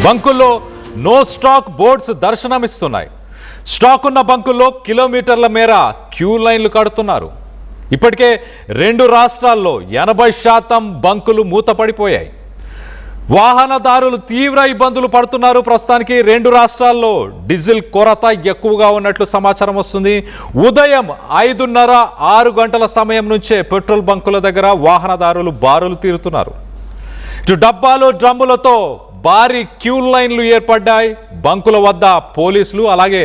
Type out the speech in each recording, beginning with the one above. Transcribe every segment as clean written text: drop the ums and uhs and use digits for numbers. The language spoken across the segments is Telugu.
బంకుల్లో నో స్టాక్ బోర్డ్స్ దర్శనమిస్తున్నాయి. స్టాక్ ఉన్న బంకుల్లో కిలోమీటర్ల మేర క్యూ లైన్లు కడుతున్నారు. ఇప్పటికే 2 రాష్ట్రాల్లో 80% బంకులు మూతపడిపోయాయి. వాహనదారులు తీవ్ర ఇబ్బందులు పడుతున్నారు. ప్రస్తుతానికి 2 రాష్ట్రాల్లో డీజిల్ కొరత ఎక్కువగా ఉన్నట్లు సమాచారం వస్తుంది. ఉదయం 5:30, 6 గంటల సమయం నుంచే పెట్రోల్ బంకుల దగ్గర వాహనదారులు బారులు తీరుతున్నారు. ఇటు డబ్బాలు డ్రమ్ములతో భారీ క్యూ లైన్లు ఏర్పడ్డాయి. బంకుల వద్ద పోలీసులు అలాగే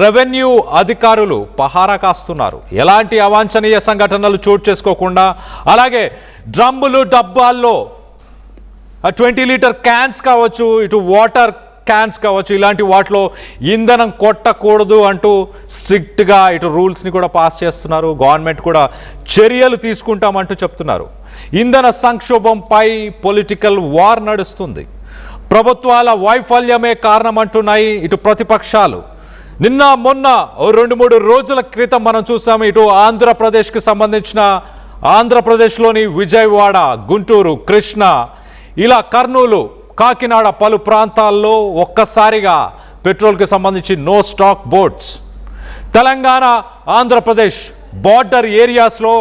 రెవెన్యూ అధికారులు పహారా కాస్తున్నారు. ఎలాంటి అవాంఛనీయ సంఘటనలు చోటు చేసుకోకుండా అలాగే డ్రమ్ములు డబ్బాల్లో 20 లీటర్ క్యాన్స్ కావచ్చు, ఇటు వాటర్ క్యాన్స్ కావచ్చు, ఇలాంటి వాటిలో ఇంధనం కొట్టకూడదు అంటూ స్ట్రిక్ట్గా ఇటు రూల్స్ని కూడా పాస్ చేస్తున్నారు. గవర్నమెంట్ కూడా చర్యలు తీసుకుంటామంటూ చెప్తున్నారు. ఇంధన సంక్షోభంపై పొలిటికల్ వార్ నడుస్తుంది. ప్రభుత్వాల వైఫల్యమే కారణమంటున్నాయి ఇటు ప్రతిపక్షాలు. నిన్న మొన్న 2-3 రోజుల క్రితం మనం చూసాము, ఇటు ఆంధ్రప్రదేశ్కి సంబంధించిన ఆంధ్రప్రదేశ్లోని విజయవాడ, గుంటూరు, కృష్ణా, ఇలా కర్నూలు, కాకినాడ పలు ప్రాంతాల్లో ఒక్కసారిగా పెట్రోల్కి సంబంధించి no stock boards. Telangana Andhra Pradesh border ఏరియాస్లో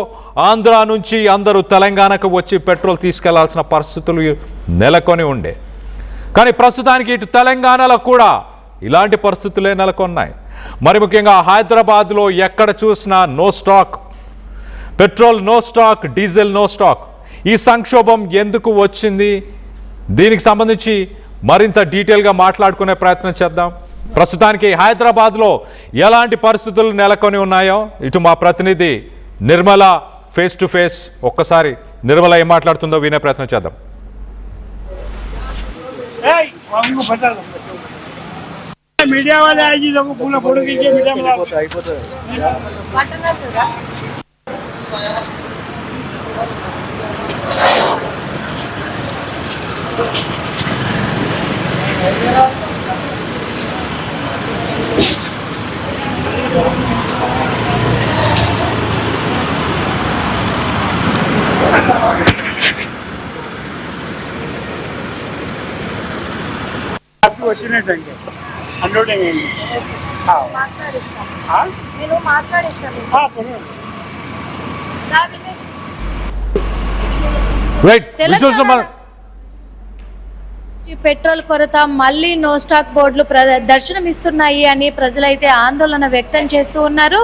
ఆంధ్ర నుంచి అందరూ తెలంగాణకు వచ్చి పెట్రోల్ తీసుకెళ్లాల్సిన పరిస్థితులు నెలకొని ఉండే. కానీ ప్రస్తుతానికి ఇటు తెలంగాణలో కూడా ఇలాంటి పరిస్థితులే నెలకొన్నాయి. మరి ముఖ్యంగా హైదరాబాద్లో ఎక్కడ చూసినా no stock, petrol no stock, diesel no stock. ఈ సంక్షోభం ఎందుకు వచ్చింది? దీనికి సంబంధించి మరింత డీటెయిల్గా మాట్లాడుకునే ప్రయత్నం చేద్దాం. ప్రస్తుతానికి హైదరాబాద్లో ఎలాంటి పరిస్థితులు నెలకొని ఉన్నాయో ఇటు మా ప్రతినిధి నిర్మల ఫేస్ టు ఫేస్, ఒక్కసారి నిర్మల ఏం మాట్లాడుతుందో వినే ప్రయత్నం చేద్దాం. मीडिया वाले आएगी तो पूरा फोटो खींचे मीडिया में आपकी వచ్చినట్టు అన్లోడింగ్ అయింది. పెట్రోల్ కొరత మళ్ళీ నో స్టాక్ బోర్డులు దర్శనమిస్తున్నాయి అని ప్రజలైతే ఆందోళన వ్యక్తం చేస్తూ ఉన్నారు.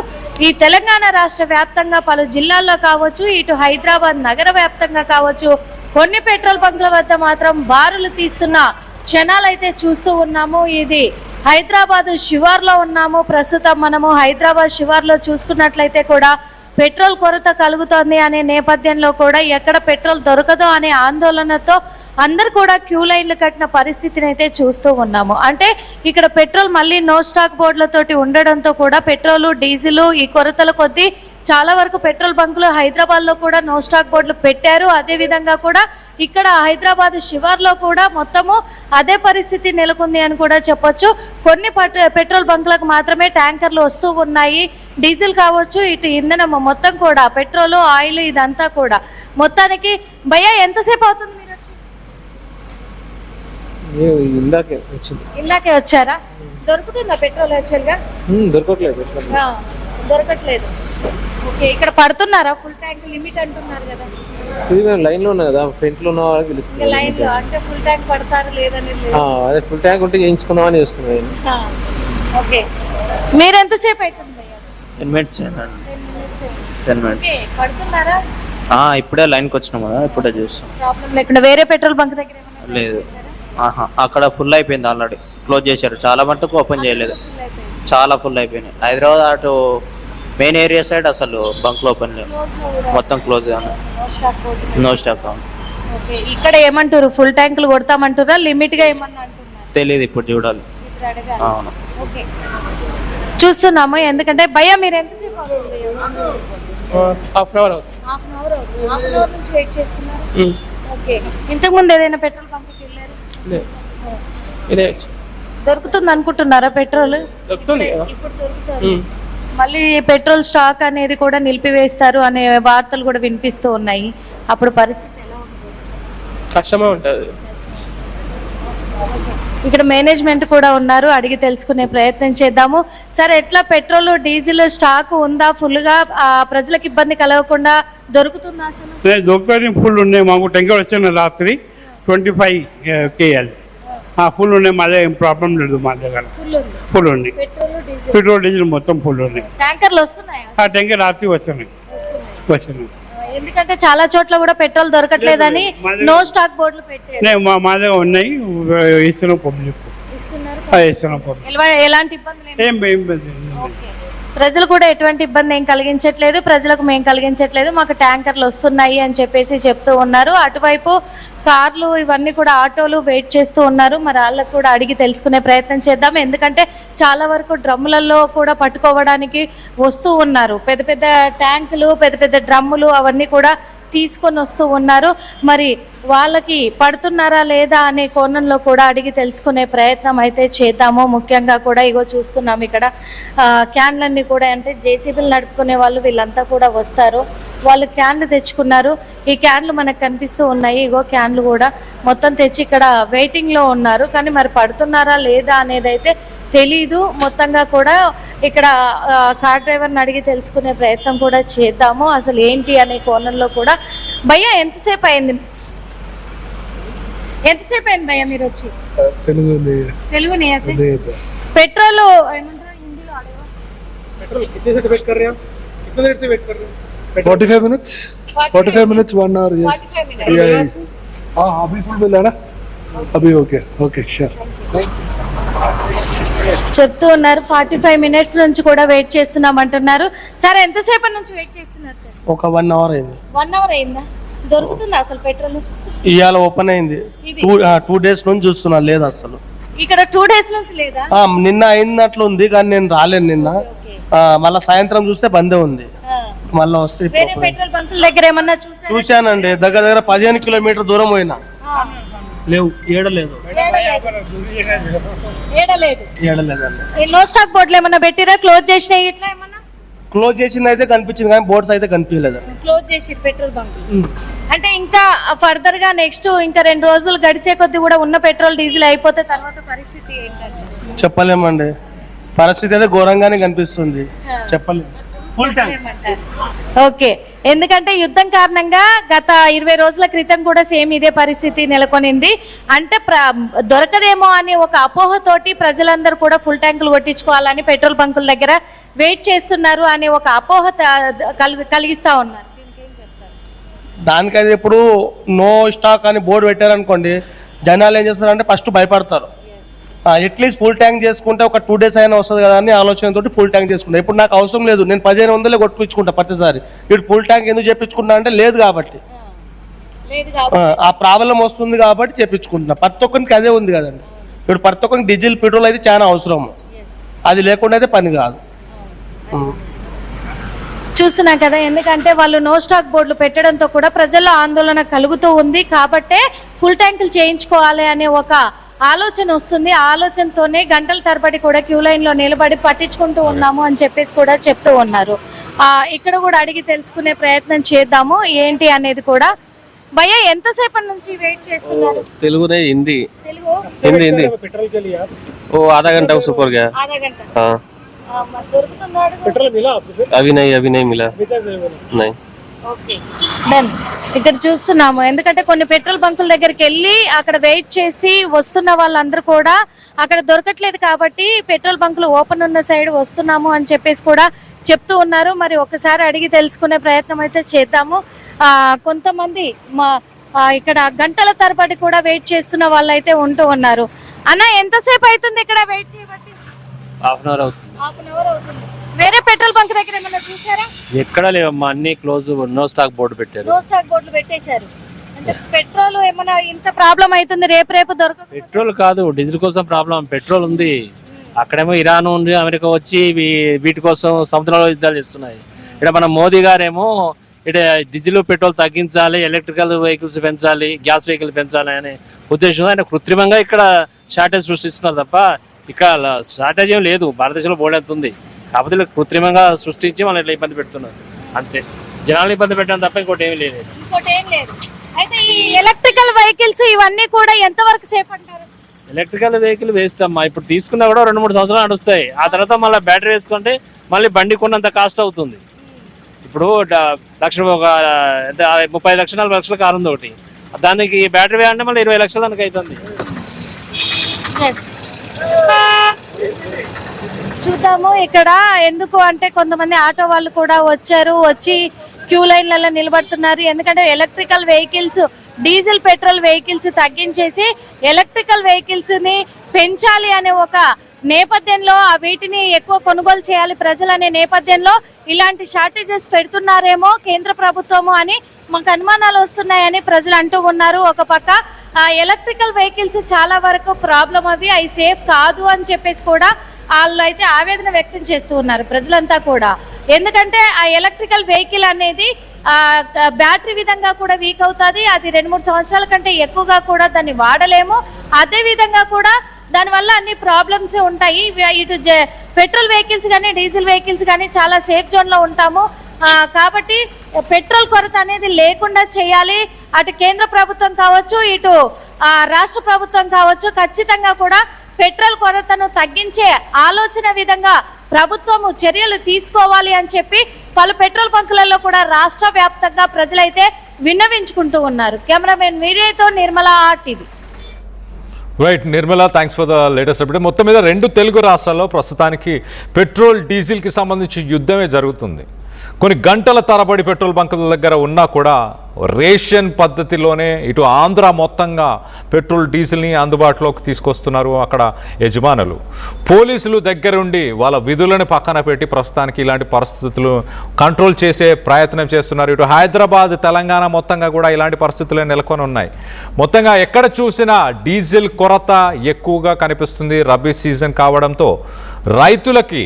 ఈ తెలంగాణ రాష్ట్ర వ్యాప్తంగా పలు జిల్లాల్లో కావచ్చు, ఇటు హైదరాబాద్ నగర వ్యాప్తంగా కావచ్చు, కొన్ని పెట్రోల్ బంకుల వద్ద మాత్రం బారులు తీస్తున్న క్షణాలు అయితే చూస్తూ ఉన్నాము. ఇది హైదరాబాద్ శివార్లో ఉన్నాము. ప్రస్తుతం మనము హైదరాబాద్ శివార్లో చూసుకున్నట్లయితే కూడా పెట్రోల్ కొరత కలుగుతోంది అనే నేపథ్యంలో కూడా ఎక్కడ పెట్రోల్ దొరకదో అనే ఆందోళనతో అందరు కూడా క్యూ లైన్లు కట్టిన పరిస్థితిని అయితే చూస్తూ ఉన్నాము. అంటే ఇక్కడ పెట్రోల్ మళ్ళీ నో స్టాక్ బోర్డులతోటి ఉండడంతో కూడా పెట్రోలు, డీజిల్ ఈ కొరతల కొద్దీ చాలా వరకు పెట్రోల్ బంకులు హైదరాబాద్లో కూడా నో స్టాక్ బోర్డులు పెట్టారు. అదేవిధంగా కూడా ఇక్కడ హైదరాబాద్ శివార్లో కూడా మొత్తము అదే పరిస్థితి నెలకొంది అని కూడా చెప్పొచ్చు. కొన్ని పెట్రోల్ బంకులకు మాత్రమే ట్యాంకర్లు వస్తూ ఉన్నాయి. డీజిల్ కావచ్చు, ఇటు ఇంధనం మొత్తం కూడా పెట్రోలు, ఆయిల్ ఇదంతా కూడా మొత్తానికి భయ్యా ఎంతసేపు అవుతుంది మీరు వచ్చి? ఇందాకే వచ్చారా? దొరుకుతుందా పెట్రోల్ యాక్చువల్గా? దొరకట్లేదు. ఓకే, ఇక్కడ పడుతున్నారా? ఫుల్ ట్యాంక్ లిమిట్ అంటున్నారు కదా. ఇది లైన్ లో ఉన్నది కదా, ఫ్రంట్ లో ఉన్న వాళ్ళకి తెలుస్తుంది. లైన్ లో అంటే ఫుల్ ట్యాంక్ పడతారు లేదని లేదు. అదే ఫుల్ ట్యాంక్ ఉంటే చేయించుకుందామని చూస్తుంది. ఓకే, మీరు ఎంతసేపు అవుతుంది? 10 minutes. 10 minutes. పడుతున్నారా? ఇప్పుడే లైన్కి వచ్చినాం కదా, ఇప్పుడే చూస్తాం. ప్రాబ్లం లేకుండా వేరే పెట్రోల్ బంక్ దగ్గర లేదు. అక్కడ ఫుల్ అయిపోయింది, ఆల్రెడీ క్లోజ్ చేశారు. చాలా మటుకు ఓపెన్ చేయలేదు, చాలా ఫుల్ అయిపోయినాయి. హైదరాబాద్ అటు మెయిన్ ఏరియా సైడ్ అసలు బంక్లు ఓపెన్ లేదు, మొత్తం క్లోజ్. No stock. ఇక్కడ ఏమంటారు? ఫుల్ ట్యాంకులు కొడతామంటారా? లిమిట్ గా ఏమన్నా అంటున్నారు? తెలియదు, ఇప్పుడు చూడాలి. అవును, చూస్తున్నాము. ఎందుకంటే భయ్యా మీరు ఎంతసేపు అవుతుంది? హాఫ్ అవర్ నుంచి వెయిట్ చేస్తున్నారు. ఓకే, ఇంతకు ముందు ఏదైనా పెట్రోల్ బంక్కి వెళ్ళారు? దొరుకుతుంది అనుకుంటున్నారా పెట్రోల్? ఇప్పుడు దొరుకుతుంది. మళ్ళీ పెట్రోల్ స్టాక్ అనేది కూడా నిలిపివేస్తారు అనే వార్తలు కూడా వినిపిస్తూ ఉన్నాయి. అప్పుడు పరిస్థితి ఎలా ఉంటుంది? కష్టమే ఉంటుంది. ఇక్కడ మేనేజ్మెంట్ కూడా ఉన్నారు, అడిగి తెలుసుకునే ప్రయత్నం చేద్దాము. సార్, ఎట్లా పెట్రోల్ డీజిల్ స్టాక్ ఉందా ఫుల్గా? ప్రజలకు ఇబ్బంది కలగకుండా దొరుకుతుందా అసలు? దొరుకుతాయి, ఫుల్ ఉన్నాయి. మాకు ట్యాంకర్ వచ్చిన రాత్రి 25 KL ఫుల్ ఉన్నాయి. మా దగ్గర ఏం ప్రాబ్లం లేదు, మా దగ్గర ఫుల్ ఉంది. పెట్రోల్ డీజిల్ మొత్తం ఫుల్ ఉన్నాయి. ట్యాంకర్లు వస్తున్నాయా? ఆ ట్యాంకర్ రాత్రి వచ్చినాయి. ఎందుకంటే చాలా చోట్ల కూడా పెట్రోల్ దొరకట్లేదని నో స్టాక్ బోర్డులు పెట్టారు. మా దగ్గర ఉన్నాయి, ఇస్తున్నాం పబ్లిక్. ఇస్తున్నాం పబ్లిక్. ఎలాంటి ఇబ్బందులు ఏం ఇబ్బంది లేదు. ప్రజలు కూడా ఎటువంటి ఇబ్బంది ఏం కలిగించట్లేదు, ప్రజలకు మేము కలిగించట్లేదు, మాకు ట్యాంకర్లు వస్తున్నాయి అని చెప్పేసి చెప్తూ ఉన్నారు. అటువైపు కార్లు ఇవన్నీ కూడా ఆటోలు వెయిట్ చేస్తూ ఉన్నారు. మరి వాళ్ళకు కూడా అడిగి తెలుసుకునే ప్రయత్నం చేద్దాం. ఎందుకంటే చాలా వరకు డ్రమ్ములలో కూడా పట్టుకోవడానికి వస్తూ ఉన్నారు. పెద్ద పెద్ద ట్యాంకులు, పెద్ద పెద్ద డ్రమ్ములు అవన్నీ కూడా తీసుకొని వస్తూ ఉన్నారు. మరి వాళ్ళకి పడుతున్నారా లేదా అనే కోణంలో కూడా అడిగి తెలుసుకునే ప్రయత్నం అయితే చేద్దాము. ముఖ్యంగా కూడా ఇగో చూస్తున్నాం ఇక్కడ క్యాన్లన్నీ కూడా, అంటే జేసీబీలు నడుపుకునే వాళ్ళు వీళ్ళంతా కూడా వస్తారు. వాళ్ళు క్యాన్లు తెచ్చుకున్నారు. ఈ క్యాన్లు మనకు కనిపిస్తూ ఉన్నాయి. ఇగో క్యాన్లు కూడా మొత్తం తెచ్చి ఇక్కడ వెయిటింగ్లో ఉన్నారు. కానీ మరి పడుతున్నారా లేదా అనేది అయితే తెలీదు. మొత్తంగా కూడా ఇక్కడ కార్ డ్రైవర్ని అడిగి తెలుసుకునే ప్రయత్నం కూడా చేద్దాము. అసలు ఏంటి అనే కోణంలో కూడా. భయ్యా, ఎంతసేపు అయింది భయ్యా మీరు వచ్చి? తెలుగు పెట్రోల్ ఏమంటారు హిందీలో? 45 minutes 1 hour. हाँ अभी फुल मिला ना, अभी ओके श्योर. చెప్తూ ఉన్నారు 45 minutes నుంచి కూడా వెయిట్ చేస్తున్నాం అంటున్నారు. సార్, ఎంతసేపు నుంచి వెయిట్ చేస్తున్నారు సార్? ఒక 1 hour అయింది. 1 hour అయిందా? దొరుకుతుందా అసలు పెట్రోల్? ఇవాళ ఓపెన్ అయింది. 2 days నుంచి చూస్తున్నా, లేదు అసలు. ఇక్కడ 2 days నుంచి లేదా? నిన్న అయినట్లు ఉంది, కానీ నేను రాలేను నిన్న. మళ్ళీ సాయంత్రం చూస్తే బందే ఉంది. మళ్ళీ వస్తే పెట్రోల్ బంకుల దగ్గర ఏమన్నా చూశానండి. దగ్గర 15 కిలోమీటర్ దూరం పోయినా, లేవు, ఏడలేదు. నో స్టాక్ బోర్డులు ఏమన్నా పెట్టిరా? క్లోజ్ చేసిన ఇట్లా ఏమన్నా? క్లోజ్ చేసింది అయితే కనిపించింది, కానీ బోర్డ్స్ అయితే కనిపించలేదు. క్లోజ్ చేసి పెట్రోల్ బంక్. అంటే ఇంకా ఫర్దర్ గా నెక్స్ట్ ఇంకా 2 రోజులు గడిచే కొద్ది కూడా ఉన్న పెట్రోల్ డీజిల్ అయిపోతే తర్వాత పరిస్థితి ఏంటంటే చెప్పలేమండి. పరిస్థితి అయితే ఘోరంగానే కనిపిస్తుంది, చెప్పలేము. ఓకే, ఎందుకంటే యుద్ధం కారణంగా గత 20 రోజుల క్రితం కూడా సేమ్ ఇదే పరిస్థితి నెలకొనింది. అంటే దొరకదేమో అని ఒక అపోహతోటి ప్రజలందరూ కూడా ఫుల్ ట్యాంకులు కొట్టించుకోవాలని పెట్రోల్ బంకుల దగ్గర వెయిట్ చేస్తున్నారు అనే ఒక అపోహ కలిగిస్తా ఉన్నారు. దానికైతే ఇప్పుడు నో స్టాక్ అని బోర్డు పెట్టారనుకోండి, జనాలు ఏం చేస్తారంటే ఫస్ట్ భయపడతారు. అట్లీస్ట్ ఫుల్ ట్యాంక్ చేసుకుంటే ఒక 2 days అయినా వస్తుంది కదా అని ఆలోచనతో ఫుల్ ట్యాంక్ చేసుకుంటా. ఇప్పుడు నాకు అవసరం లేదు, నేను 1500 కొట్టించుకుంటా ప్రతిసారి. ఇప్పుడు ఫుల్ ట్యాంక్ ఎందుకు చేపించుకుంటా అంటే లేదు కాబట్టి, ఆ ప్రాబ్లం వస్తుంది కాబట్టి చేపించుకుంటున్నా. ప్రతి ఒక్కరికి అదే ఉంది కదండి. ఇప్పుడు ప్రతి ఒక్కరికి డీజిల్ పెట్రోల్ అయితే చాలా అవసరం, అది లేకుండా అయితే పని కాదు. చూస్తున్నాం కదా, ఎందుకంటే వాళ్ళు నో స్టాక్ బోర్డులు పెట్టడంతో కూడా ప్రజల్లో ఆందోళన కలుగుతూ ఉంది. కాబట్టే ఫుల్ ట్యాంకులు చేయించుకోవాలి అనే ఒక ఆలోచన వస్తుంది. ఆ ఆలోచనతోనే గంటల తరబడి కూడా క్యూ లైన్లో నిలబడి పట్టించుకుంటూ ఉన్నాము అని చెప్పేసి కూడా చెప్తూ ఉన్నారు. ఇక్కడ కూడా అడిగి తెలుసుకునే ప్రయత్నం చేద్దాము ఏంటి అనేది కూడా. భయ్యా, ఎంతసేపటి నుంచి వెయిట్ చేస్తున్నారు? తెలుగు नहीं हिंदी हिंदी वो आधा घंटा ऊपर गया. आधा घंटा? हाँ. अभी नहीं मिला नहीं. Okay, done. ఇక్కడ చూస్తున్నాము, ఎందుకంటే కొన్ని పెట్రోల్ బంకుల దగ్గరికి వెళ్ళి అక్కడ వెయిట్ చేసి వస్తున్న వాళ్ళందరూ కూడా అక్కడ దొరకట్లేదు కాబట్టి పెట్రోల్ బంకులు ఓపెన్ ఉన్న సైడ్ వస్తున్నాము అని చెప్పేసి కూడా చెప్తూ ఉన్నారు. మరి ఒకసారి అడిగి తెలుసుకునే ప్రయత్నం అయితే చేద్దాము. కొంతమంది ఇక్కడ గంటల తరబడి కూడా వెయిట్ చేస్తున్న వాళ్ళు అయితే ఉంటూ ఉన్నారు. అన్న, ఎంతసేపు అవుతుంది ఇక్కడ వెయిట్ చేయబట్టి? హాఫ్ అన్ అవర్ అవుతుంది. వేరే పెట్రోల్ బంక్ దగ్గర ఏమైనా చూసారా? ఎక్కడ లేవమ్మా, అన్ని క్లోజ్, నో స్టాక్ బోర్డు పెట్టారు. నో స్టాక్ బోర్డులు పెట్టేశారు. అంటే పెట్రోల్ ఏమైనా ఇంత ప్రాబ్లం అవుతుంది, రేపు దొరకదు? పెట్రోల్ కాదు, డీజిల్ కోసం ప్రాబ్లం. పెట్రోల్ ఉంది, అక్కడేమో ఇరాన్ ఉంది, అమెరికా వచ్చి వీటి కోసం సముద్రంలో యుద్ధాలు చేస్తున్నాయి. ఇక్కడ మన మోదీ గారేమో ఇక్కడ డీజిల్ పెట్రోల్ తగ్గించాలి, ఎలక్ట్రికల్ వెహికల్స్ పెంచాలి, గ్యాస్ వెహికల్ పెంచాలి అనే ఉద్దేశంతో ఆయన కృత్రిమంగా ఇక్కడ షార్టేజ్ సృష్టిస్తున్నారు తప్ప ఇక్కడ షార్టేజ్ ఏం లేదు. భారతదేశంలో బోర్డు ఉంది, కాకపోతే కృత్రిమంగా సృష్టించి మనం ఇట్లా ఇబ్బంది పెడుతున్నారు అంతే. జనాలు ఇబ్బంది పెట్టడం తప్ప ఇంకోటి ఏమీ లేదు. అయితే ఈ ఎలక్ట్రికల్ వెహికల్స్ ఇవన్నీ కూడా ఎంతవరకు సేఫ్ అంటారు? ఎలక్ట్రికల్ వెహికల్ వేస్ట్ అమ్మా. ఇప్పుడు తీసుకున్నా కూడా 2-3 సంవత్సరాలు నడుస్తాయి. ఆ తర్వాత మళ్ళీ బ్యాటరీ వేసుకుంటే మళ్ళీ బండి కొన్నంత కాస్ట్ అవుతుంది. ఇప్పుడు ఒక 30 లక్షలు 40 లక్షల కారు ఉంది ఒకటి, దానికి బ్యాటరీ వేయాలంటే మళ్ళీ 20 లక్షలు దానికి అవుతుంది. చూద్దాము ఇక్కడ ఎందుకు అంటే కొంతమంది ఆటో వాళ్ళు కూడా వచ్చి క్యూ లైన్లలో నిలబడుతున్నారు. ఎందుకంటే electrical vehicles, diesel petrol vehicles తగ్గించేసి ఎలక్ట్రికల్ వెహికల్స్ ని పెంచాలి అనే ఒక నేపథ్యంలో వీటిని ఎక్కువ కొనుగోలు చేయాలి ప్రజలు అనే నేపథ్యంలో ఇలాంటి షార్టేజెస్ పెడుతున్నారేమో కేంద్ర ప్రభుత్వము అని మాకు అనుమానాలు వస్తున్నాయని ప్రజలు అంటూ ఉన్నారు. ఒక పక్క ఎలక్ట్రికల్ వెహికల్స్ చాలా వరకు ప్రాబ్లం అవి సేఫ్ కాదు అని చెప్పేసి కూడా వాళ్ళు అయితే ఆవేదన వ్యక్తం చేస్తూ ఉన్నారు ప్రజలంతా కూడా. ఎందుకంటే ఆ ఎలక్ట్రికల్ వెహికల్ అనేది బ్యాటరీ విధంగా కూడా వీక్ అవుతుంది. అది 2-3 సంవత్సరాల కంటే ఎక్కువగా కూడా దాన్ని వాడలేము. అదే విధంగా కూడా దానివల్ల అన్ని ప్రాబ్లమ్స్ ఉంటాయి. ఇటు పెట్రోల్ వెహికల్స్ కానీ డీజిల్ వెహికల్స్ కానీ చాలా సేఫ్ జోన్లో ఉంటాము. కాబట్టి పెట్రోల్ కొరత అనేది లేకుండా చేయాలి. అటు కేంద్ర ప్రభుత్వం కావచ్చు, ఇటు రాష్ట్ర ప్రభుత్వం కావచ్చు, ఖచ్చితంగా కూడా పెట్రోల్ కొరతను తగ్గించే ఆలోచన విధంగా ప్రభుత్వము చర్యలు తీసుకోవాలి అని చెప్పి పలు పెట్రోల్ బంకులలో కూడా రాష్ట్ర వ్యాప్తంగా ప్రజలైతే విన్నవించుకుంటూ ఉన్నారు. కెమెరామెన్ మీడియాతో Nirmala TV. Right Nirmala, thanks for the latest update. మొత్తం మీద 2 తెలుగు రాష్ట్రాల్లో ప్రస్తుతానికి పెట్రోల్ డీజిల్కి సంబంధించి యుద్ధమే జరుగుతుంది. కొన్ని గంటల తరబడి పెట్రోల్ బంకుల దగ్గర ఉన్నా కూడా రేషన్ పద్ధతిలోనే ఇటు ఆంధ్ర మొత్తంగా పెట్రోల్ డీజిల్ని అందుబాటులోకి తీసుకొస్తున్నారు అక్కడ యజమానులు. పోలీసులు దగ్గరుండి వాళ్ళ విధులను పక్కన పెట్టి ప్రస్తుతానికి ఇలాంటి పరిస్థితులు కంట్రోల్ చేసే ప్రయత్నం చేస్తున్నారు. ఇటు హైదరాబాద్, తెలంగాణ మొత్తంగా కూడా ఇలాంటి పరిస్థితులే నెలకొని ఉన్నాయి. మొత్తంగా ఎక్కడ చూసినా డీజిల్ కొరత ఎక్కువగా కనిపిస్తుంది. రబీ సీజన్ కావడంతో రైతులకి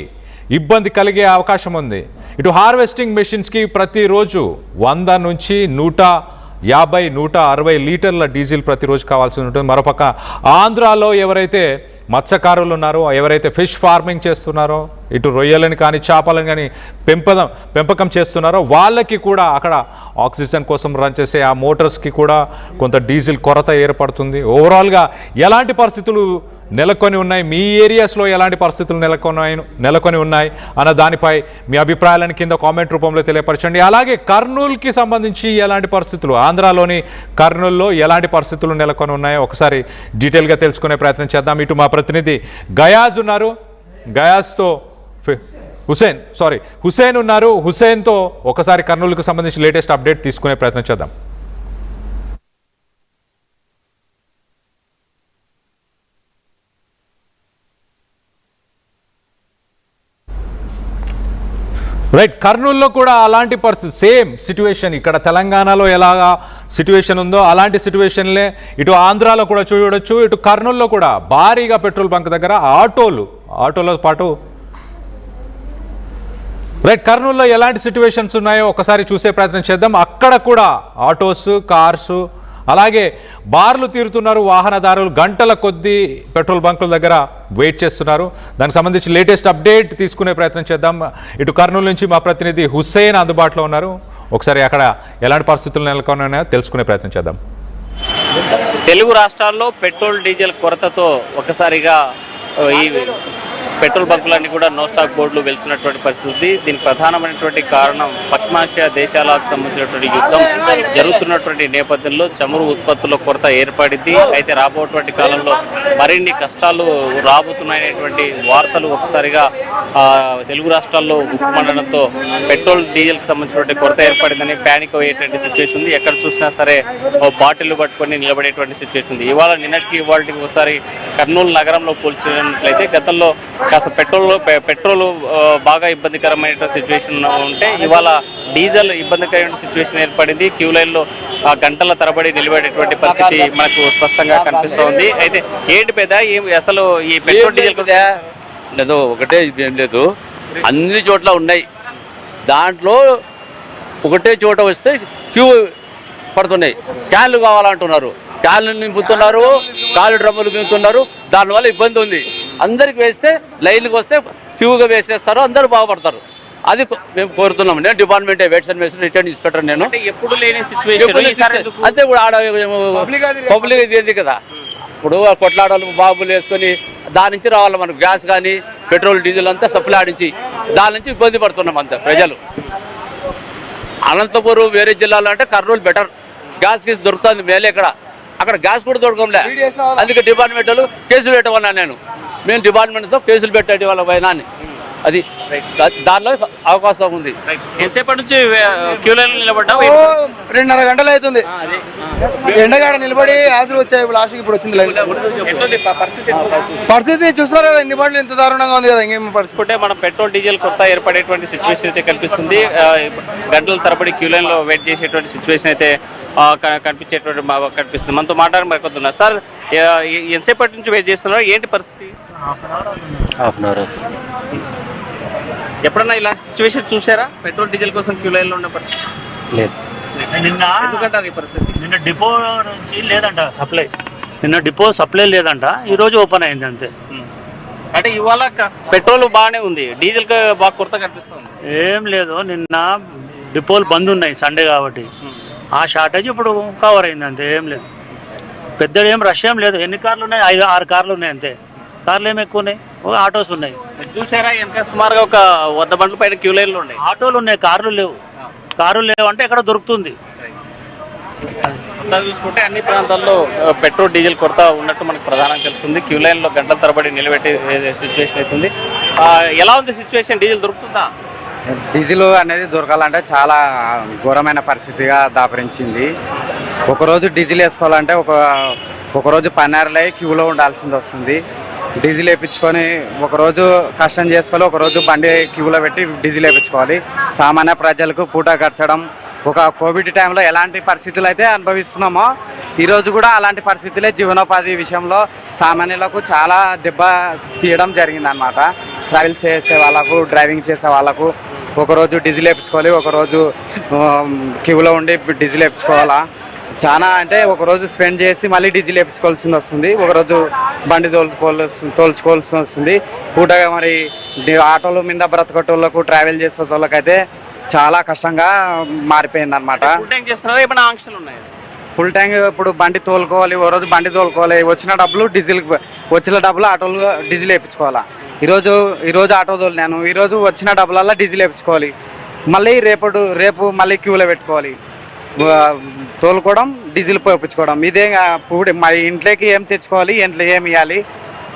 ఇబ్బంది కలిగే అవకాశం ఉంది. ఇటు హార్వెస్టింగ్ మెషిన్స్కి ప్రతిరోజు 100 నుంచి 150, 160 లీటర్ల డీజిల్ ప్రతిరోజు కావాల్సి ఉంటుంది. మరోపక్క ఆంధ్రాలో ఎవరైతే మత్స్యకారులు ఉన్నారో, ఎవరైతే ఫిష్ ఫార్మింగ్ చేస్తున్నారో, ఇటు రొయ్యలను కానీ చేపలను కానీ పెంపకం చేస్తున్నారో వాళ్ళకి కూడా అక్కడ ఆక్సిజన్ కోసం రన్ చేసే ఆ మోటార్స్కి కూడా కొంత డీజిల్ కొరత ఏర్పడుతుంది. ఓవరాల్గా ఎలాంటి పరిస్థితులు నెలకొని ఉన్నాయి, మీ ఏరియాస్లో ఎలాంటి పరిస్థితులు నెలకొని ఉన్నాయి అన్న దానిపై మీ అభిప్రాయాలను కింద కామెంట్ రూపంలో తెలియపరచండి. అలాగే కర్నూలుకి సంబంధించి ఎలాంటి పరిస్థితులు, ఆంధ్రాలోని కర్నూలులో ఎలాంటి పరిస్థితులు నెలకొని ఉన్నాయో ఒకసారి డీటెయిల్గా తెలుసుకునే ప్రయత్నం చేద్దాం. ఇటు మా ప్రతినిధి గయాజ్ ఉన్నారు, గయాజ్తో హుసేన్ ఉన్నారు. హుసేన్తో ఒకసారి కర్నూలుకు సంబంధించి లేటెస్ట్ అప్డేట్ తీసుకునే ప్రయత్నం చేద్దాం. రైట్, కర్నూలులో కూడా అలాంటి పరిస్థితి, సేమ్ సిట్యువేషన్. ఇక్కడ తెలంగాణలో ఎలాగా సిట్యువేషన్ ఉందో అలాంటి సిట్యువేషన్లే ఇటు ఆంధ్రాలో కూడా చూడవచ్చు. ఇటు కర్నూలులో కూడా భారీగా పెట్రోల్ బంక్ దగ్గర ఆటోలో పాటు రైట్ కర్నూలులో ఎలాంటి సిట్యువేషన్స్ ఉన్నాయో ఒకసారి చూసే ప్రయత్నం చేద్దాం. అక్కడ కూడా ఆటోస్, కార్సు, అలాగే బార్లు తీరుతున్నారు వాహనదారులు. గంటల కొద్దీ పెట్రోల్ బంకుల దగ్గర వెయిట్ చేస్తున్నారు. దానికి సంబంధించి లేటెస్ట్ అప్డేట్ తీసుకునే ప్రయత్నం చేద్దాం. ఇటు కర్నూలు నుంచి మా ప్రతినిధి హుస్సేన్ అందుబాటులో ఉన్నారు. ఒకసారి అక్కడ ఎలాంటి పరిస్థితులు నెలకొన్నాయో తెలుసుకునే ప్రయత్నం చేద్దాం. తెలుగు రాష్ట్రాల్లో పెట్రోల్ డీజిల్ కొరతతో ఒకసారిగా ఈ పెట్రోల్ బంకులన్నీ కూడా నో స్టాక్ బోర్డులు వెళ్తున్నటువంటి పరిస్థితి. దీనికి ప్రధానమైనటువంటి కారణం పశ్చిమాసియా దేశాలకు సంబంధించినటువంటి యుద్ధం జరుగుతున్నటువంటి నేపథ్యంలో చమురు ఉత్పత్తుల కొరత ఏర్పడింది. అయితే రాబోయేటువంటి కాలంలో మరిన్ని కష్టాలు రాబోతున్నాయనేటువంటి వార్తలు ఒకసారిగా తెలుగు రాష్ట్రాల్లో ఉక్కుమండడంతో పెట్రోల్ డీజిల్కి సంబంధించినటువంటి కొరత ఏర్పడిందని ప్యానిక్ అయ్యేటువంటి సిచ్యువేషన్ ఉంది. ఎక్కడ చూసినా సరే బాటిల్ పట్టుకొని నిలబడేటువంటి సిచ్యువేషన్ ఉంది. ఇవాళ నిన్నటికి ఇవాళకి ఒకసారి కర్నూలు నగరంలో పోల్చినట్లయితే గతంలో కాస్త పెట్రోల్ బాగా ఇబ్బందికరమైన సిచ్యువేషన్ ఉంటే ఇవాళ డీజిల్ ఇబ్బందికరమైన సిచ్యువేషన్ ఏర్పడింది. క్యూ లైన్లో గంటల తరబడి నిలబడేటువంటి పరిస్థితి మనకు స్పష్టంగా కనిపిస్తోంది. అయితే ఏంటి పెద్ద అసలు ఈ పెట్రోల్ డీజిల్ లేదు, ఒకటే ఏం లేదు, అన్ని చోట్ల ఉన్నాయి. దాంట్లో ఒకటే చోట వస్తే క్యూ పడుతున్నాయి. క్యాన్లు కావాలంటున్నారు, క్యాన్లు నింపుతున్నారు, కాలు డ్రమ్ములు నింపుతున్నారు. దానివల్ల ఇబ్బంది ఉంది. అందరికి వేస్తే లైన్కి వస్తే క్యూగా వేసేస్తారు, అందరూ బాగుపడతారు. అది మేము కోరుతున్నాం. నేను department vets and medicine return inspector. నేను ఎప్పుడు లేని సిచ్యువేషన్ అంతే కూడా ఆడ పబ్లిక్ ఇది కదా, ఇప్పుడు కొట్లాడలు బాబులు వేసుకొని దాని నుంచి రావాలి మనకు గ్యాస్ కానీ పెట్రోల్ డీజిల్ అంతా సప్లై ఆడించి దాని నుంచి ఇబ్బంది పడుతున్నాం అంతా ప్రజలు. అనంతపురం వేరే జిల్లాలో అంటే కర్నూలు బెటర్, గ్యాస్ గీస్ దొరుకుతుంది మేలే. అక్కడ గ్యాస్ కూడా దొరకంలే, అందుకే డిపార్ట్మెంట్ వాళ్ళు కేసులు పెట్టమన్నా. మేము డిపార్ట్మెంట్తో కేసులు పెట్టేటి వాళ్ళ పైన అది దానిలో అవకాశం ఉంది. ఎంతసేపటి నుంచి క్యూ లైన్ నిలబడ్డావు? 2.5 గంటలు అవుతుంది ఎండగాడ నిలబడి యాసిడ్ వచ్చాయి. లాస్ట్కి ఇప్పుడు వచ్చింది లైన్. పరిస్థితి చూస్తున్నారు కదా, ఎన్ని బండ్లు ఎంత దారుణంగా ఉంది కదా. ఇంకేం పరిస్థితి మనం పెట్రోల్ డీజిల్ కొత్త ఏర్పడేటువంటి సిచ్యువేషన్ అయితే కనిపిస్తుంది. గంటల తరబడి క్యూ లైన్ లో వెయిట్ చేసేటువంటి సిచ్యువేషన్ అయితే కనిపిస్తుంది. మనతో మాట్లాడి మరికొద్దున్నారు. సార్, ఎంతసేపటి నుంచి వెయిట్ చేస్తున్నారు, ఏంటి పరిస్థితి? హాఫ్ అన్ అవర్ ఎప్పుడన్నా ఇలా సిచ్యువేషన్ చూసారా? పెట్రోల్ డీజిల్ కోసం క్యూ లైన్ లో ఉన్న పరిస్థితి లేదు. ఎందుకంటారు ఈ పరిస్థితి? నిన్న డిపో నుంచి లేదంట సప్లై, నిన్న డిపో సప్లై లేదంట, ఈ రోజు ఓపెన్ అయింది అంతే. అంటే ఇవాళ పెట్రోల్ బాగానే ఉంది, డీజిల్ బాగా కొరత కనిపిస్తుంది. ఏం లేదు, నిన్న డిపోలు బంద్ ఉన్నాయి సండే కాబట్టి, ఆ షార్టేజ్ ఇప్పుడు కవర్ అయింది అంతే. ఏం లేదు, పెద్ద ఏం రష్ ఏం లేదు. ఎన్ని కార్లు ఉన్నాయి? 5-6 కార్లు ఉన్నాయి అంతే. కార్లు ఏమి ఎక్కువ ఉన్నాయి, ఆటోస్ ఉన్నాయి. చూసారా వెనక సుమారుగా ఒక 100 బండ్ల పైన క్యూ లైన్లు ఉన్నాయి. ఆటోలు ఉన్నాయి, కార్లు లేవు. కార్లు లేవు అంటే ఎక్కడ దొరుకుతుంది. చూసుకుంటే అన్ని ప్రాంతాల్లో పెట్రోల్ డీజిల్ కొరత ఉన్నట్టు మనకు ప్రధానంగా తెలుస్తుంది. క్యూ లైన్ లో గంటల తరబడి నిలబెట్టే సిచ్యువేషన్ అవుతుంది. ఎలా ఉంది సిచ్యువేషన్? డీజిల్ దొరుకుతుందా? డీజిల్ అనేది దొరకాలంటే చాలా ఘోరమైన పరిస్థితిగా దాపరించింది. ఒకరోజు డీజిల్ వేసుకోవాలంటే ఒకరోజు 12 క్యూలో ఉండాల్సింది వస్తుంది. డీజిల్ వేయించుకొని ఒకరోజు కష్టం చేసుకోవాలి, ఒకరోజు బండి క్యూలో పెట్టి డీజిల్ వేయించుకోవాలి. సామాన్య ప్రజలకు పూట గడచడం, ఒక కోవిడ్ టైంలో ఎలాంటి పరిస్థితులు అయితే అనుభవిస్తున్నామో ఈరోజు కూడా అలాంటి పరిస్థితులే జీవనోపాధి విషయంలో సామాన్యులకు చాలా దెబ్బ తీయడం జరిగిందనమాట. ట్రావెల్స్ చేసే వాళ్ళకు, డ్రైవింగ్ చేసే వాళ్ళకు ఒకరోజు డీజిల్ వేయించుకోవాలి, ఒకరోజు క్యూలో ఉండి డీజిల్ వేయించుకోవాలా. చాలా అంటే ఒకరోజు స్పెండ్ చేసి మళ్ళీ డీజిల్ వేయించుకోవాల్సి వస్తుంది, ఒకరోజు బండి తోల్చుకోవాల్సి వస్తుంది. పూటగా మరి ఆటోల మీద బ్రతకటోళ్ళకు, ట్రావెల్ చేసే వాళ్ళకైతే చాలా కష్టంగా మారిపోయింది అనమాట. ఫుల్ ట్యాంక్ ఇప్పుడు బండి తోలుకోవాలి, ఓ రోజు బండి తోలుకోవాలి, వచ్చిన డబ్బులు ఆటోలు డీజిల్ వేయించుకోవాలా. ఈరోజు ఆటో తోలినాను, ఈరోజు వచ్చిన డబ్బులల్లో డీజిల్ వేయించుకోవాలి. మళ్ళీ రేపు మళ్ళీ క్యూలో పెట్టుకోవాలి, తోలుకోవడం, డీజిల్ పోయించుకోవడం. ఇదే మరి ఇంట్లోకి ఏం తెచ్చుకోవాలి, ఇంట్లో ఏం ఇవ్వాలి.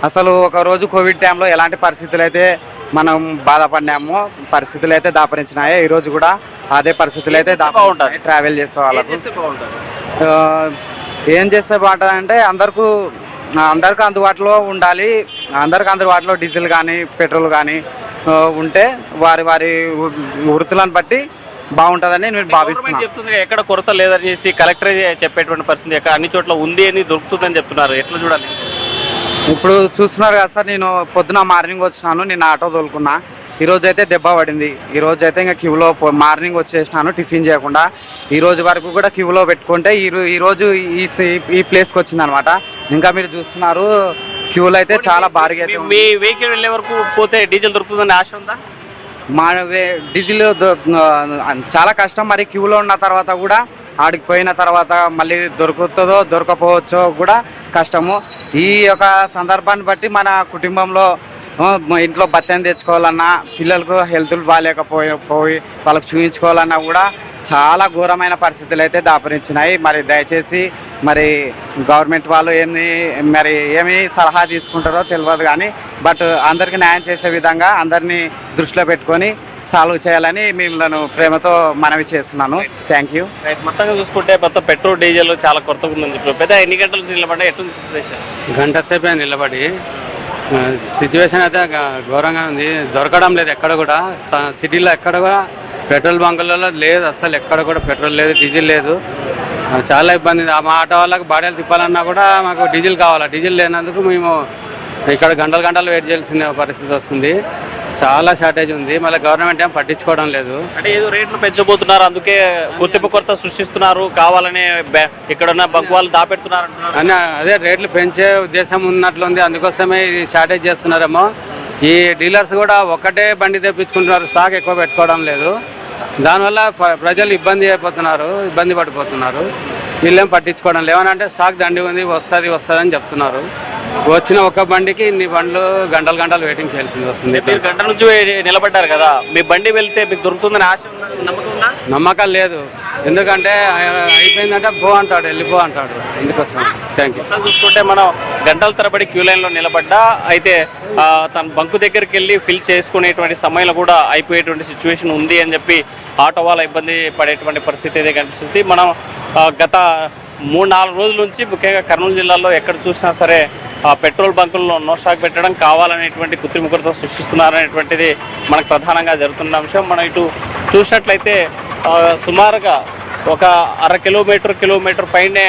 అసలు ఒక రోజు కోవిడ్ టైంలో ఎలాంటి పరిస్థితులు అయితే మనం బాధపడినామో పరిస్థితులు అయితే దాపరించినాయో ఈరోజు కూడా అదే పరిస్థితులు అయితే బాగుంటుంది. ట్రావెల్ చేసే వాళ్ళకు ఏం చేస్తే బాగుంటుంది అంటే అందరికీ అందుబాటులో ఉండాలి. అందరికీ అందుబాటులో డీజిల్ కానీ పెట్రోల్ కానీ ఉంటే వారి వృత్తులను బట్టి బాగుంటుందని నేను భావిస్తున్నాను. చెప్తుంది ఎక్కడ కొరత లేదని చేసి కలెక్టర్ చెప్పేటువంటి పరిస్థితి, ఎక్కడ అన్ని చోట్ల ఉంది అని దొరుకుతుందని చెప్తున్నారు. ఎట్లా చూడాలి? ఇప్పుడు చూస్తున్నారు కదా సార్, నేను పొద్దున మార్నింగ్ వచ్చినాను, నేను ఆటో తోలుకున్నా. ఈరోజు అయితే దెబ్బ పడింది. ఈరోజు అయితే ఇంకా క్యూలో మార్నింగ్ వచ్చేసినాను టిఫిన్ చేయకుండా. ఈరోజు వరకు కూడా క్యూలో పెట్టుకుంటే ఈరోజు ఈ ప్లేస్కి వచ్చింది అనమాట. ఇంకా మీరు చూస్తున్నారు క్యూలో అయితే చాలా భారీగా. మీ వెహికల్ వెళ్ళే వరకు పోతే డీజిల్ దొరుకుతుందని ఆశ ఉందా? మా డీజిల్ చాలా కష్టం. మరి క్యూలో ఉన్న తర్వాత కూడా ఆడికి పోయిన తర్వాత మళ్ళీ దొరుకుతుందో దొరకపోవచ్చో కూడా కష్టము. ఈ యొక్క సందర్భాన్ని బట్టి మన కుటుంబంలో ఇంట్లో బత్తాన్ని తెచ్చుకోవాలన్నా, పిల్లలకు హెల్త్లు బాగాలేకపోయి వాళ్ళకి చూపించుకోవాలన్నా కూడా చాలా ఘోరమైన పరిస్థితులు అయితే దాపరించినాయి. మరి దయచేసి మరి గవర్నమెంట్ వాళ్ళు ఏమి సలహా తీసుకుంటారో తెలియదు కానీ, బట్ అందరికీ న్యాయం చేసే విధంగా అందరినీ దృష్టిలో పెట్టుకొని సాల్వ్ చేయాలని మిమ్మల్ని ప్రేమతో మనవి చేస్తున్నాను. Thank you. మొత్తంగా చూసుకుంటే మొత్తం పెట్రోల్ డీజిల్ చాలా కొరతగా ఉందని చెప్పి పెద్ద ఎన్ని గంటలు నిలబడి ఎటువంటి సిచ్యువేషన్? గంట సేపే నిలబడి సిచ్యువేషన్ అయితే ఘోరంగా ఉంది. దొరకడం లేదు ఎక్కడ కూడా. సిటీలో ఎక్కడ కూడా పెట్రోల్ బంకులలో లేదు, అసలు ఎక్కడ కూడా పెట్రోల్ లేదు, డీజిల్ లేదు. చాలా ఇబ్బంది. మా ఆటో వాళ్ళకి బాడీలు తిప్పాలన్నా కూడా మాకు డీజిల్ కావాలి. డీజిల్ లేనందుకు మేము ఇక్కడ గంటలు వెయిట్ చేయాల్సిన పరిస్థితి వస్తుంది. చాలా షార్టేజ్ ఉంది. మళ్ళీ గవర్నమెంట్ ఏం పట్టించుకోవడం లేదు. అంటే ఏదో రేట్లు పెంచబోతున్నారు, అందుకే గుర్తింపు కొరత సృష్టిస్తున్నారు, కావాలని ఇక్కడ ఉన్న బంక్ వాళ్ళు దాపెడుతున్నారు అని అదే రేట్లు పెంచే ఉద్దేశం ఉన్నట్లుంది. అందుకోసమే ఇది షార్టేజ్ చేస్తున్నారేమో. ఈ డీలర్స్ కూడా ఒక్కటే బండి తెప్పించుకుంటున్నారు, స్టాక్ ఎక్కువ పెట్టుకోవడం లేదు. దానివల్ల ప్రజలు ఇబ్బంది పడిపోతున్నారు. వీళ్ళేం పట్టించుకోవడం లేవనంటే స్టాక్ దండి ఉంది వస్తుంది అని చెప్తున్నారు. వచ్చిన ఒక్క బండికి ఇన్ని బండ్లు గంటలు గంటలు వెయిటింగ్ చేయాల్సింది వస్తుంది. మీరు గంట నుంచి నిలబడ్డారు కదా, మీ బండి వెళ్తే మీకు దొరుకుతుందని ఆశ ఉందా? నమ్మకం ఉందా? నమ్మకం లేదు, ఎందుకంటే అయిపోయిందంటే అంటాడు, వెళ్ళిపో అంటాడు. ఎందుకోసం థ్యాంక్ యూ. చూసుకుంటే మనం గంటల తరబడి క్యూ లైన్లో నిలబడ్డా అయితే తన బంకు దగ్గరికి వెళ్ళి ఫిల్ చేసుకునేటువంటి సమయంలో కూడా అయిపోయేటువంటి సిచ్యువేషన్ ఉంది అని చెప్పి ఆటో వాళ్ళ ఇబ్బంది పడేటువంటి పరిస్థితి అయితే కనిపిస్తుంది. మనం గత 3-4 రోజుల నుంచి ముఖ్యంగా కర్నూలు జిల్లాలో ఎక్కడ చూసినా సరే పెట్రోల్ బంకుల్లో నో స్టాక్ పెట్టడం కావాలనేటువంటి కృత్రిమ సృష్టిస్తున్నారనేటువంటిది మనకు ప్రధానంగా జరుగుతున్న అంశం. మనం ఇటు చూసినట్లయితే సుమారుగా ఒక అర కిలోమీటర్ పైనే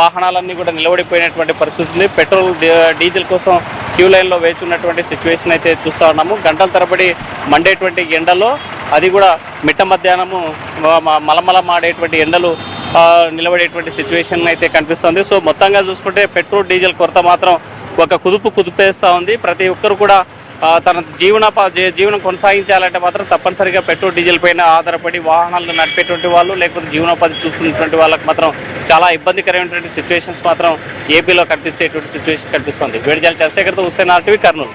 వాహనాలన్నీ కూడా నిలబడిపోయినటువంటి పరిస్థితి ఉంది. పెట్రోల్ డీజిల్ కోసం క్యూ లైన్లో వేచి ఉన్నటువంటి సిచ్యువేషన్ అయితే చూస్తూ ఉన్నాము. గంటల తరబడి మండేటువంటి ఎండలో, అది కూడా మిట్ట మధ్యాహ్నము మలమల మాడేటువంటి ఎండలు నిలబడేటువంటి సిచ్యువేషన్ అయితే కనిపిస్తుంది. సో మొత్తంగా చూసుకుంటే పెట్రోల్ డీజిల్ కొరత మాత్రం ఒక కుదిపేస్తూ ఉంది. ప్రతి ఒక్కరు కూడా తన జీవనం కొనసాగించాలంటే మాత్రం తప్పనిసరిగా పెట్రోల్ డీజిల్ పైన ఆధారపడి వాహనాలను నడిపేటువంటి వాళ్ళు, లేకపోతే జీవనోపాధి చూస్తున్నటువంటి వాళ్ళకి మాత్రం చాలా ఇబ్బందికరమైనటువంటి సిచ్యువేషన్స్ మాత్రం ఏపీలో కనిపించేటువంటి సిచ్యువేషన్ కనిపిస్తుంది. వేడిజాల చంద్రశేఖర్తో హుస్సేన్ RTV, కర్నూలు.